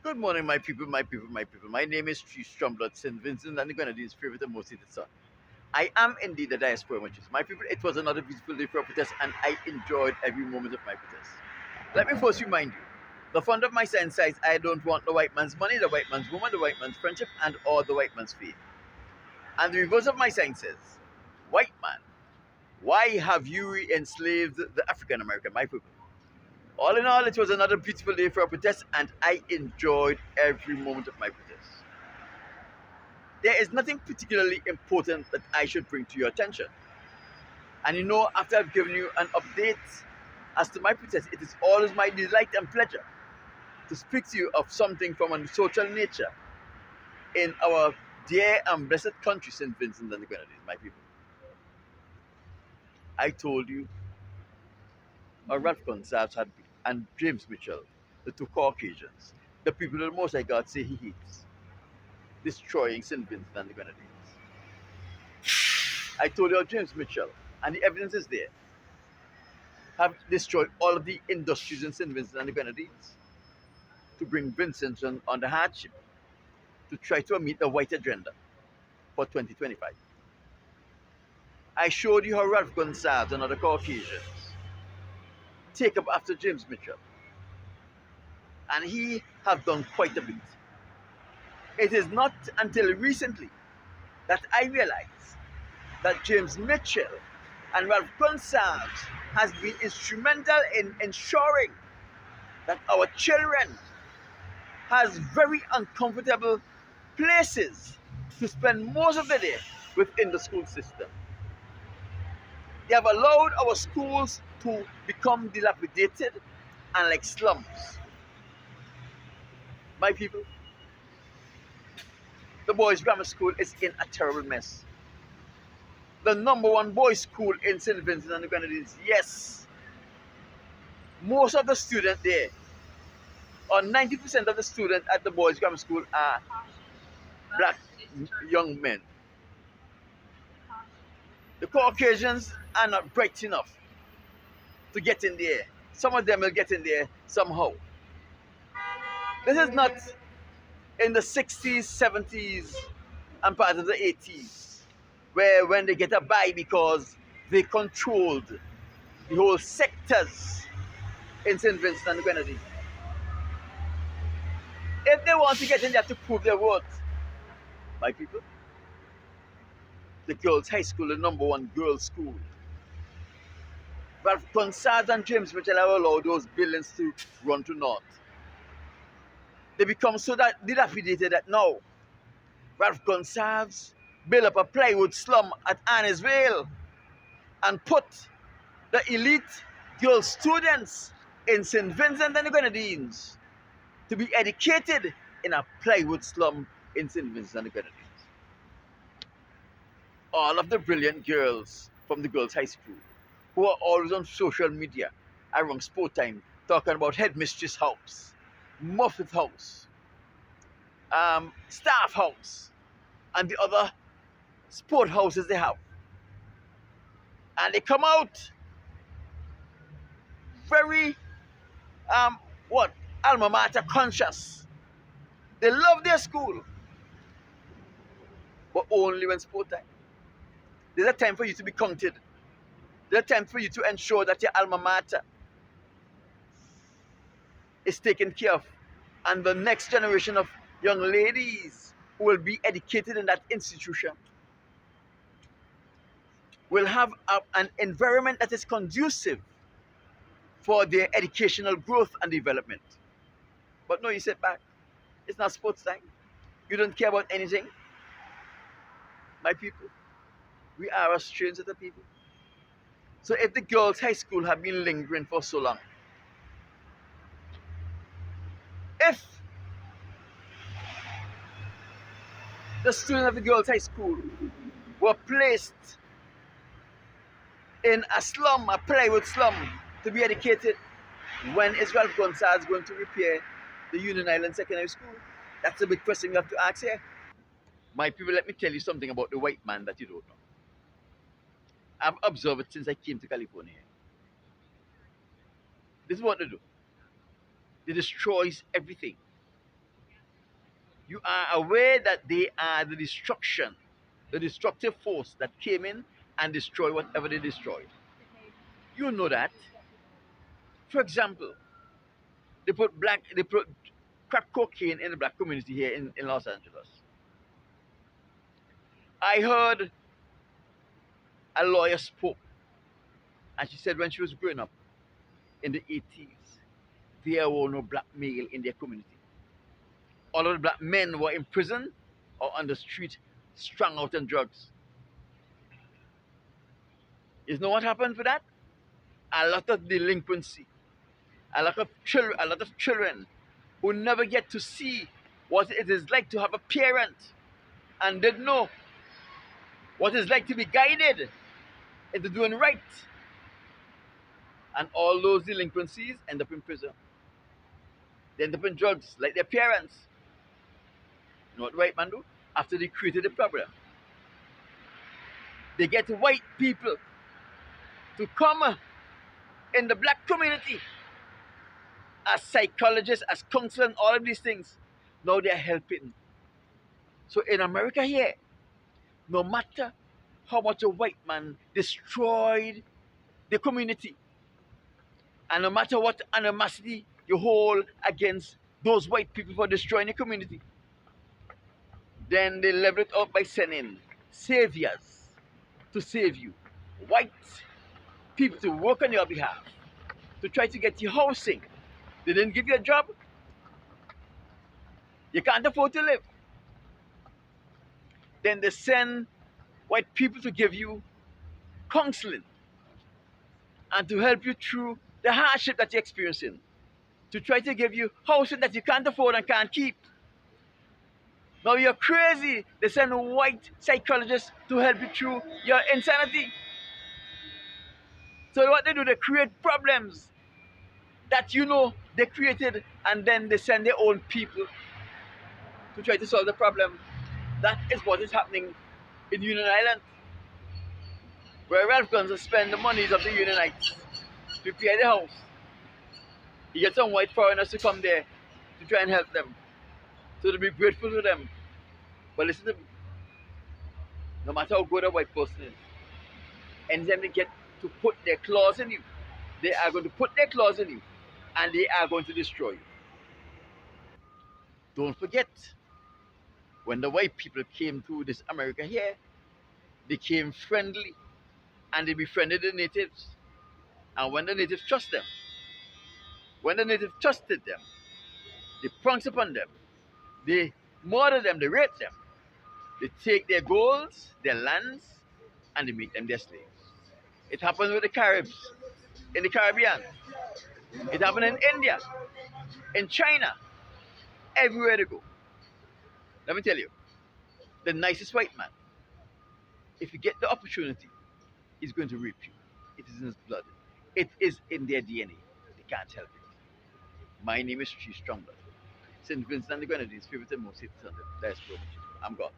Good morning, my people, my people, my people. My name is Tree Strumblood, St. Vincent, and the Grenadines' favorite and most hated son. I am indeed a diaspora witches. My people, it was another beautiful day for a protest, and I enjoyed every moment of my protest. Let me first remind you the fund of my sign says I don't want the white man's money, the white man's woman, the white man's friendship, and or the white man's faith. And the reverse of my sign says, white man, why have you enslaved the African American, my people? All in all, it was another beautiful day for a protest, and I enjoyed every moment of my protest. There is nothing particularly important that I should bring to your attention. And after I've given you an update as to my protest, it is always my delight and pleasure to speak to you of something from a social nature in our dear and blessed country, St. Vincent and the Grenadines, my people. I told you, Ralph Gonsalves had, and James Mitchell, the two Caucasians, the people that most I God say he hates, destroying St. Vincent and the Grenadines. I told you James Mitchell, and the evidence is there, have destroyed all of the industries in St. Vincent and the Grenadines to bring Vincent on the hardship to try to meet the white agenda for 2025. I showed you how Ralph Gonsalves and other Caucasians take up after James Mitchell, and he have done quite a bit. It is not until recently that I realized that James Mitchell and Ralph Gonsalves has been instrumental in ensuring that our children has very uncomfortable places to spend most of the day within the school system. They have allowed our schools to become dilapidated and like slums. My people, the boys' grammar school is in a terrible mess. The number one boys' school in St. Vincent and the Grenadines, yes, most of the students there, or 90% of the students at the boys' grammar school are black young men. The Caucasians are not bright enough to get in there. Some of them will get in there somehow. This is not in the 60s, 70s, and part of the 80s, where when they get a buy because they controlled the whole sectors in St. Vincent and the Grenadines. If they want to get in, they have to prove their worth. My people, the girls' high school, the number one girls' school. But Gonsalves and James Mitchell have allowed those buildings to run to naught. They become so that dilapidated that now Ralph Gonsalves built up a plywood slum at Annisvale and put the elite girl students in St. Vincent and the Grenadines to be educated in a plywood slum in St. Vincent and the Grenadines. All of the brilliant girls from the girls' high school who are always on social media around sport time talking about headmistress house, Muffet house, staff house, and the other sport houses they have. And they come out very what alma mater conscious. They love their school, but only when sport time. There's a time for you to be counted. There's a time for you to ensure that your alma mater is taken care of, and the next generation of young ladies who will be educated in that institution will have an environment that is conducive for their educational growth and development. But no, you sit back. It's not sports time. You don't care about anything. My people, we are a strange set of people. So if the girls' high school have been lingering for so long, if the students of the girls' high school were placed in a slum, a plywood slum, to be educated, when is Ralph Gonsalves going to repair the Union Island Secondary School? That's a big question you have to ask here. My people, let me tell you something about the white man that you don't know. I've observed it since I came to California. This is what they do. They destroy everything. You are aware that they are the destruction, the destructive force that came in and destroyed whatever they destroyed. You know that. For example, they put crack cocaine in the black community here in Los Angeles. I heard a lawyer spoke, and she said when she was growing up in the 80s, there were no black male in their community. All of the black men were in prison or on the street, strung out on drugs. You know what happened for that? A lot of delinquency, a lot of children who never get to see what it is like to have a parent and didn't know what it's like to be guided into doing right. And all those delinquencies end up in prison. They end up in drugs like their parents. You know what the white man do? After they created the problem, they get white people to come in the black community as psychologists, as counselors, all of these things. Now they're helping. So in America here, no matter how much a white man destroyed the community, and no matter what animosity you hold against those white people for destroying the community, then they level it up by sending saviors to save you. White people to work on your behalf, to try to get you housing. They didn't give you a job. You can't afford to live. Then they send white people to give you counseling and to help you through the hardship that you're experiencing. To try to give you housing that you can't afford and can't keep. Now you're crazy. They send white psychologists to help you through your insanity. So what they do, they create problems that you know they created, and then they send their own people to try to solve the problem. That is what is happening in Union Island, where Ralph Guns spend the monies of the Unionites to prepare the house. He gets some white foreigners to come there to try and help them. So to be grateful to them. But listen to me, no matter how good a white person is, anytime they get to put their claws in you, they are going to put their claws in you and they are going to destroy you. Don't forget, when the white people came to this America here, they came friendly and they befriended the natives. And when the natives trust them, when the natives trusted them, they pounced upon them, they murder them, they rape them, they take their golds, their lands, and they make them their slaves. It happened with the Caribs, in the Caribbean. It happened in India, in China, everywhere they go. Let me tell you, the nicest white man, if you get the opportunity, is going to rape you. It is in his blood. It is in their DNA. They can't help it. My name is Chief Strongblood. St. Vincent and the Grenadines, favorite and most hated son of the diaspora. I'm gone.